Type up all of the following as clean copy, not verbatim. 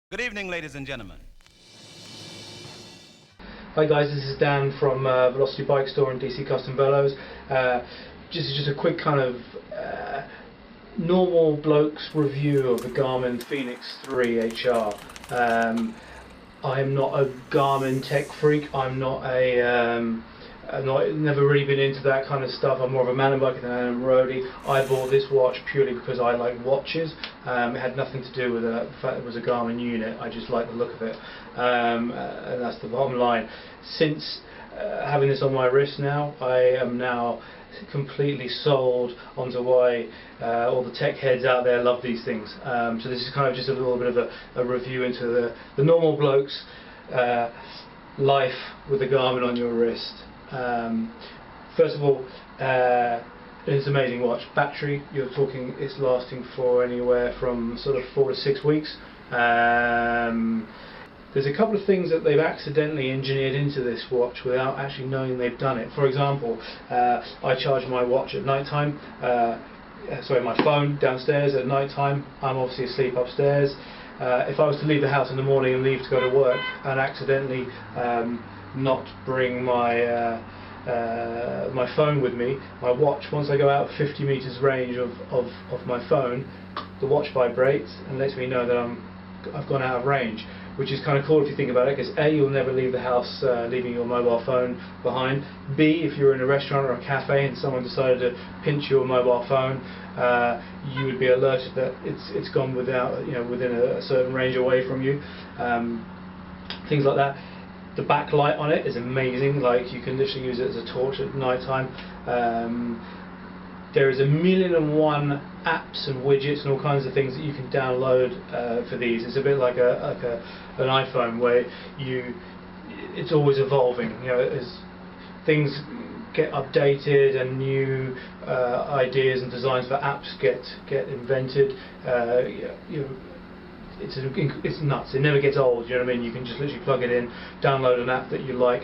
Good evening, ladies and gentlemen. Hi guys, this is Dan from Velocity Bike Store and DC Custom Velos. Just a quick kind of normal bloke's review of the Garmin Fenix 3 HR. I am not a Garmin tech freak. I've never really been into that kind of stuff. I'm more of a mountain biker than I am a roadie. I bought this watch purely because I like watches. It had nothing to do with the fact it was a Garmin unit. I just like the look of it, and that's the bottom line. Since having this on my wrist now, I am now completely sold onto why all the tech heads out there love these things. So this is kind of just a little bit of a review into the normal bloke's life with the Garmin on your wrist. First of all, it's an amazing watch. Battery, you're talking, it's lasting for anywhere from sort of 4 to 6 weeks. There's a couple of things that they've accidentally engineered into this watch without actually knowing they've done it. For example, I charge my watch at night time. My phone downstairs at night time. I'm obviously asleep upstairs. If I was to leave the house in the morning and leave to go to work and accidentally not bring my my phone with me, my watch, once I go out 50 meters range of my phone, the watch vibrates and lets me know that I've gone out of range, which is kind of cool if you think about it, because A, you'll never leave the house leaving your mobile phone behind. B, if you're in a restaurant or a cafe and someone decided to pinch your mobile phone, you would be alerted that it's gone without, within a certain range away from you. Things like that. The backlight on it is amazing. Like, you can literally use it as a torch at night time. There is 1,000,001 apps and widgets and all kinds of things that you can download for these. It's a bit like an iPhone, where it's always evolving. As things get updated and new ideas and designs for apps get invented, it's nuts. It never gets old. You know what I mean? You can just literally plug it in, download an app that you like.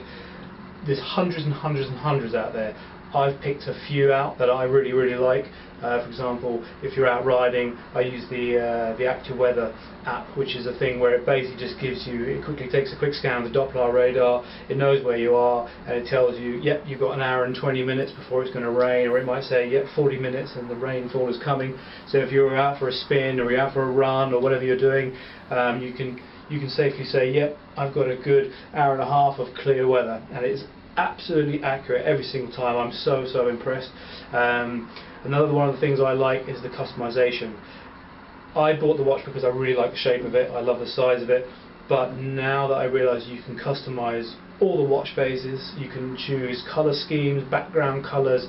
There's hundreds and hundreds and hundreds out there. I've picked a few out that I really, really like. For example, if you're out riding, I use the AccuWeather app, which is a thing where it basically just gives you, it quickly takes a quick scan of the Doppler radar, it knows where you are, and it tells you, yep, you've got an hour and 20 minutes before it's going to rain, or it might say, yep, 40 minutes and the rainfall is coming. So if you're out for a spin, or you're out for a run, or whatever you're doing, you can safely say, yep, I've got a good hour and a half of clear weather, and it's absolutely accurate every single time. I'm so impressed. Another one of the things I like is the customization. I bought the watch because I really like the shape of it, I love the size of it, but now that I realise you can customise all the watch faces, you can choose colour schemes, background colours,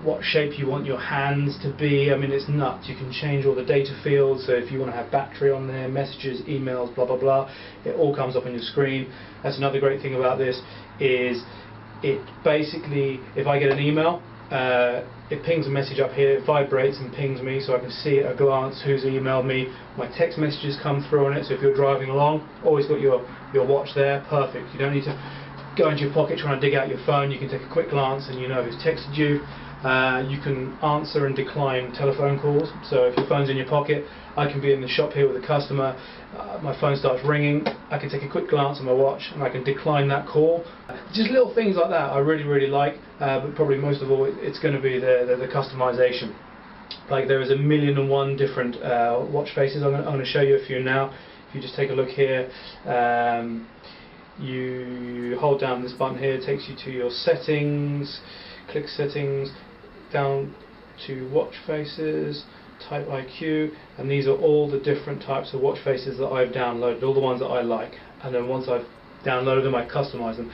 what shape you want your hands to be. I mean, it's nuts. You can change all the data fields, so if you want to have battery on there, messages, emails, blah blah blah, it all comes up on your screen. That's another great thing about this, is it basically, if I get an email, it pings a message up here, it vibrates and pings me, so I can see at a glance who's emailed me. My text messages come through on it, so if you're driving along, always got your watch there, perfect. You don't need to go into your pocket trying to dig out your phone. You can take a quick glance and you know who's texted you. You can answer and decline telephone calls, so if your phone's in your pocket, I can be in the shop here with a customer, my phone starts ringing, I can take a quick glance at my watch and I can decline that call. Just little things like that I really like, but probably most of all it's going to be the customization. Like, there is 1,000,001 different watch faces. I'm going to show you a few now. If you just take a look here, you hold down this button here, it takes you to your settings, click settings, down to watch faces, type IQ, and these are all the different types of watch faces that I've downloaded, all the ones that I like. And then once I've downloaded them, I customize them.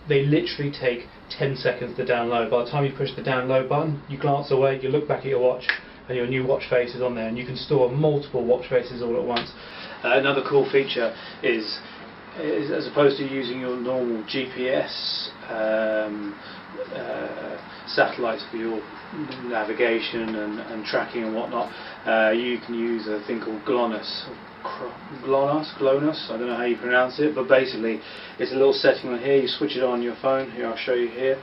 They literally take 10 seconds to download. By the time you push the download button, you glance away, you look back at your watch, and your new watch face is on there, and you can store multiple watch faces all at once. Another cool feature is as opposed to using your normal GPS satellites for your navigation and tracking and whatnot, you can use a thing called GLONASS, I don't know how you pronounce it, but basically it's a little setting on here. You switch it on your phone. Here, I'll show you here.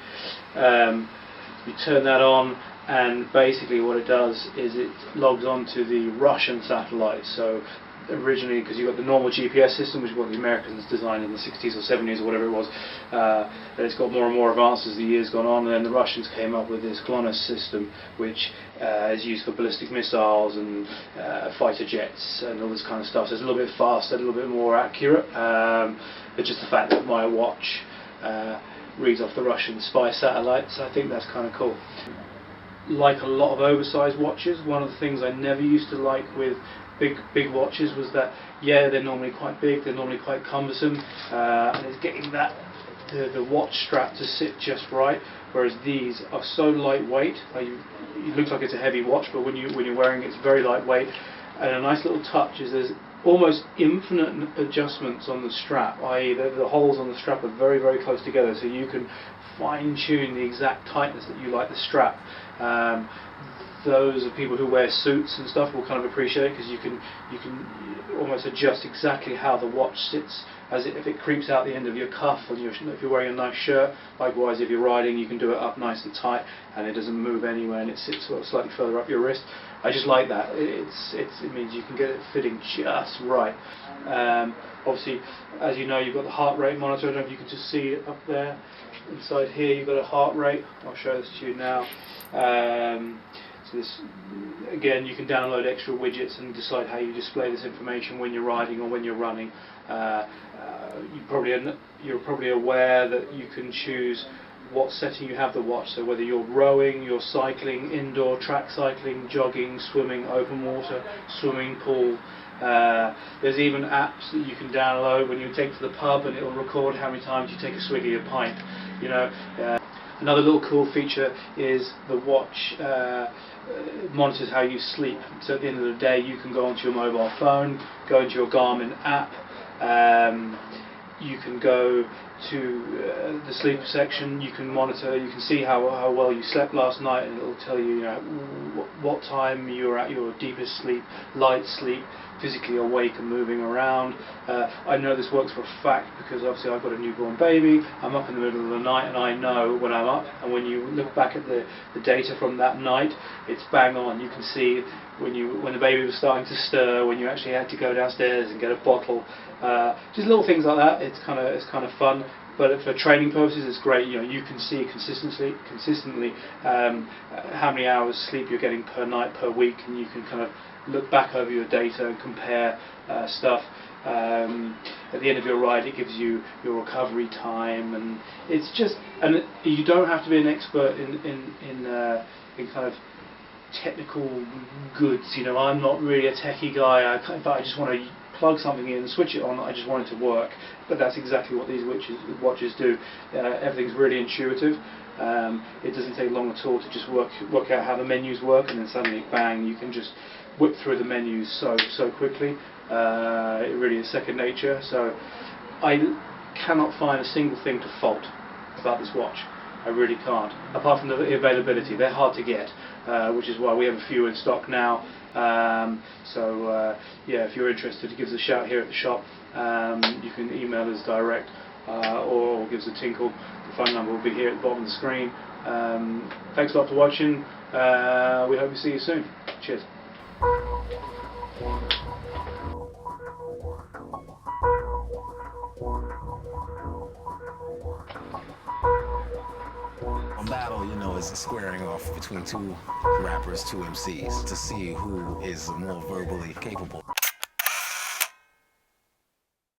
You turn that on, and basically what it does is it logs on to the Russian satellite. So originally, because you've got the normal GPS system, which is what the Americans designed in the 60s or 70s or whatever it was, and it's got more and more advanced as the years gone on, and then the Russians came up with this GLONASS system, which is used for ballistic missiles and fighter jets and all this kind of stuff. So it's a little bit faster, a little bit more accurate, but just the fact that my watch reads off the Russian spy satellites, I think that's kind of cool. Like a lot of oversized watches, one of the things I never used to like with big watches was that, yeah, they're normally quite big, they're normally quite cumbersome, and it's getting that the watch strap to sit just right, whereas these are so lightweight. It looks like it's a heavy watch, but when you're wearing it, it's very lightweight. And a nice little touch is there's almost infinite adjustments on the strap, i.e. the holes on the strap are very, very close together, so you can fine-tune the exact tightness that you like the strap. Those are people who wear suits and stuff will kind of appreciate it, because you can almost adjust exactly how the watch sits, as if it creeps out the end of your cuff, and if you're wearing a nice shirt. Likewise, if you're riding, you can do it up nice and tight, and it doesn't move anywhere, and it sits sort of slightly further up your wrist. I just like that. It means you can get it fitting just right. Obviously, as you know, you've got the heart rate monitor. I don't know if you can just see it up there. Inside here, you've got a heart rate. I'll show this to you now. So this, again, you can download extra widgets and decide how you display this information when you're riding or when you're running. You're probably aware that you can choose what setting you have the watch, so whether you're rowing, you're cycling, indoor track cycling, jogging, swimming, open water, swimming pool. There's even apps that you can download when you take to the pub, and it will record how many times you take a swig of your pint. You know, another little cool feature is the watch monitors how you sleep. So at the end of the day, you can go onto your mobile phone, go into your Garmin app. You can go to the sleep section. You can monitor. You can see how well you slept last night, and it will tell you, what time you're at your deepest sleep, light sleep, physically awake and moving around. I know this works for a fact because obviously I've got a newborn baby. I'm up in the middle of the night, and I know when I'm up. And when you look back at the data from that night, it's bang on. You can see when the baby was starting to stir, when you actually had to go downstairs and get a bottle. Just little things like that. It's kind of fun. But for training purposes, it's great. You can see consistently how many hours sleep you're getting per night, per week, and you can kind of look back over your data and compare stuff. At the end of your ride, it gives you your recovery time, and it's just, and you don't have to be an expert in kind of technical goods. I'm not really a techie guy. I just want to plug something in, switch it on. I just want it to work. But that's exactly what these watches do. Everything's really intuitive. It doesn't take long at all to just work out how the menus work, and then suddenly, bang, you can just whip through the menus so quickly. It really is second nature. So I cannot find a single thing to fault about this watch. I really can't, apart from the availability. They're hard to get, which is why we have a few in stock now. Yeah, if you're interested, give us a shout here at the shop. You can email us direct, or give us a tinkle. The phone number will be here at the bottom of the screen. Thanks a lot for watching. We hope to see you soon. Cheers. A battle, is a squaring off between two rappers, two MCs, to see who is more verbally capable.